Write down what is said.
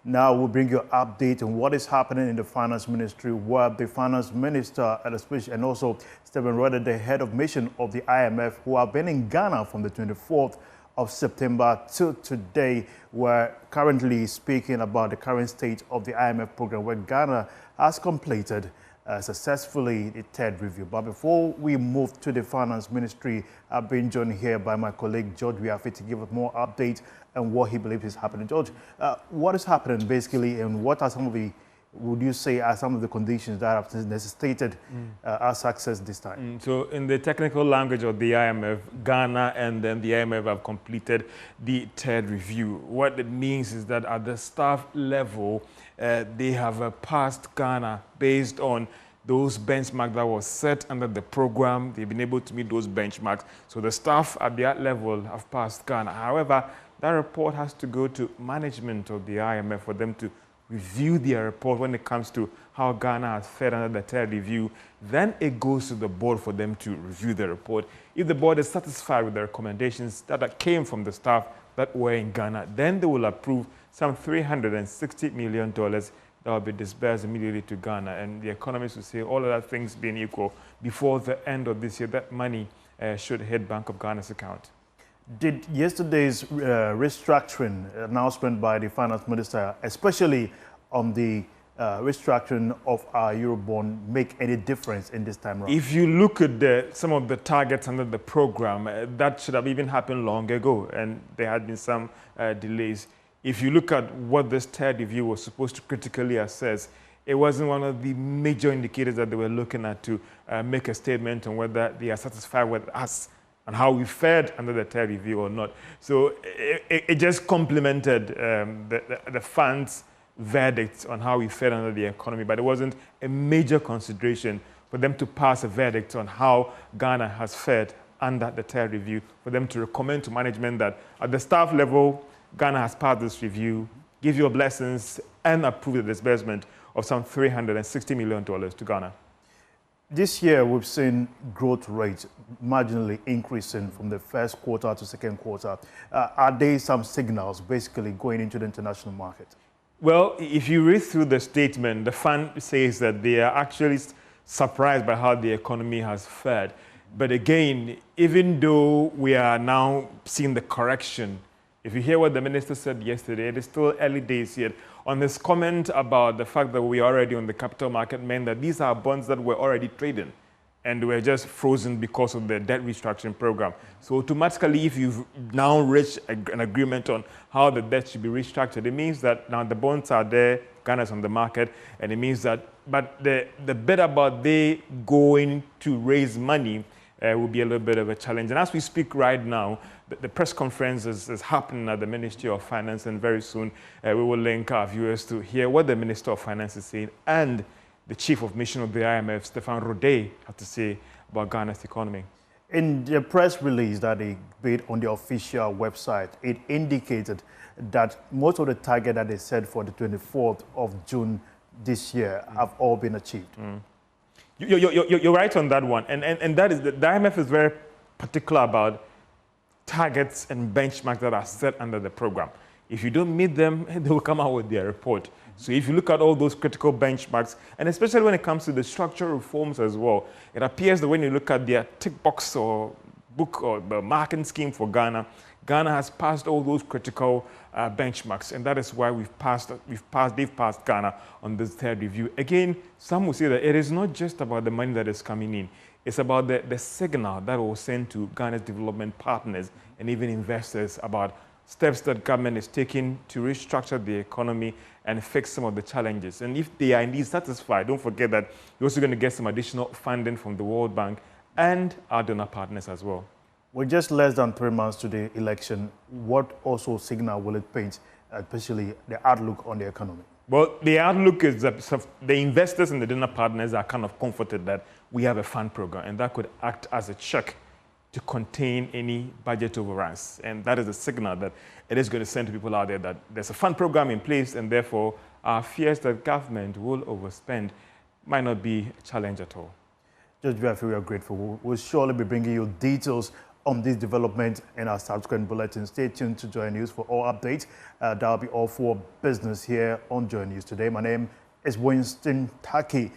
Now we'll bring you an update on what is happening in the Finance Ministry, where the Finance Minister and also Stephen Rudder, the head of mission of the IMF, who have been in Ghana from the 24th of September to today, were currently speaking about the current state of the IMF program, where Ghana has completed successfully the third review. But before we move to the Finance Ministry, I've been joined here by my colleague George Wiafi to give us more updates on what he believes is happening. George, what is happening basically, and what are some of the, would you say, are some of the conditions that have necessitated our success this time? So in the technical language of the IMF, Ghana and then the IMF have completed the third review. What it means is that at the staff level, they have passed Ghana based on those benchmarks that was set under the program. They've been able to meet those benchmarks. So the staff at that level have passed Ghana. However, that report has to go to management of the IMF for them to review their report when it comes to how Ghana has fared under the third review. Then it goes to the board for them to review the report. If the board is satisfied with the recommendations that came from the staff that were in Ghana, then they will approve some $360 million that will be disbursed immediately to Ghana. And the economists will say, all other things being equal, before the end of this year, that money should hit Bank of Ghana's account. Did yesterday's restructuring announcement by the Finance Minister, especially on the restructuring of our Eurobond, make any difference in this time around? If you look at some of the targets under the program, that should have even happened long ago, and there had been some delays. If you look at what this third review was supposed to critically assess, it wasn't one of the major indicators that they were looking at to make a statement on whether they are satisfied with us and how we fared under the third review or not. So it just complemented the fund's verdict on how we fared under the economy, but it wasn't a major consideration for them to pass a verdict on how Ghana has fared under the third review, for them to recommend to management that at the staff level, Ghana has passed this review, give your blessings, and approve the disbursement of some $360 million to Ghana. This year, we've seen growth rates marginally increasing from the first quarter to second quarter. Are there some signals basically going into the international market? Well, if you read through the statement, the fund says that they are actually surprised by how the economy has fared. But again, even though we are now seeing the correction, if you hear what the minister said yesterday, it is still early days yet. On his comment about the fact that we are already on the capital market meant that these are bonds that were already trading and were just frozen because of the debt restructuring program. So automatically, if you've now reached an agreement on how the debt should be restructured, it means that now the bonds are there, Ghana's on the market, and it means that, but the bit about they going to raise money will be a little bit of a challenge. And as we speak right now, the press conference is happening at the Ministry of Finance, and very soon we will link our viewers to hear what the Minister of Finance is saying and the Chief of Mission of the IMF, Stephen Rudder, have to say about Ghana's economy. In the press release that they made on the official website, it indicated that most of the target that they set for the 24th of June this year have all been achieved. You're right on that one. And that is, the IMF is very particular about targets and benchmarks that are set under the program. If you don't meet them, they will come out with their report. So if you look at all those critical benchmarks, and especially when it comes to the structural reforms as well, it appears that when you look at their tick box or book or the marking scheme for Ghana, Ghana has passed all those critical benchmarks, and that is why they've passed Ghana on this third review. Again, some will say that it is not just about the money that is coming in. It's about the signal that will send to Ghana's development partners and even investors about steps that government is taking to restructure the economy and fix some of the challenges. And if they are indeed satisfied, don't forget that you're also going to get some additional funding from the World Bank and our donor partners as well. We're just less than 3 months to the election. What also signal will it paint, especially the outlook on the economy? Well, the outlook is that the investors and the donor partners are kind of comforted that we have a fund program, and that could act as a check to contain any budget overruns. And that is a signal that it is going to send to people out there that there's a fund program in place, and therefore our fears that government will overspend might not be a challenge at all. Judge Biafri, we are grateful. We'll surely be bringing you details on this development in our subsequent bulletin. Stay tuned to Joy News for all updates. That'll be all for business here on Joy News today. My name is Winston Taki.